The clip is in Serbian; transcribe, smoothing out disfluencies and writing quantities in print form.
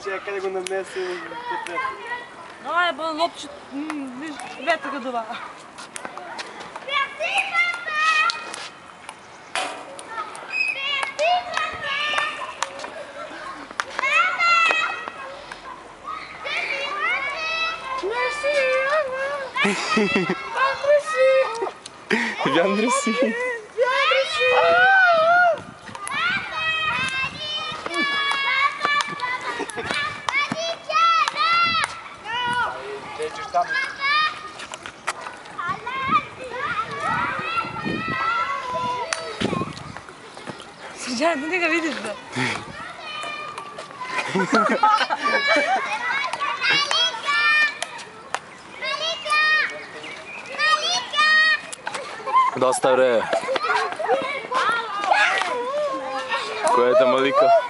Čekaj da go namestim po trepu. Aj, bo lopče vetra ga dova. Viens ici. Srđan, ti ga vidiš da? Dosta bre. Koja je ta Malika?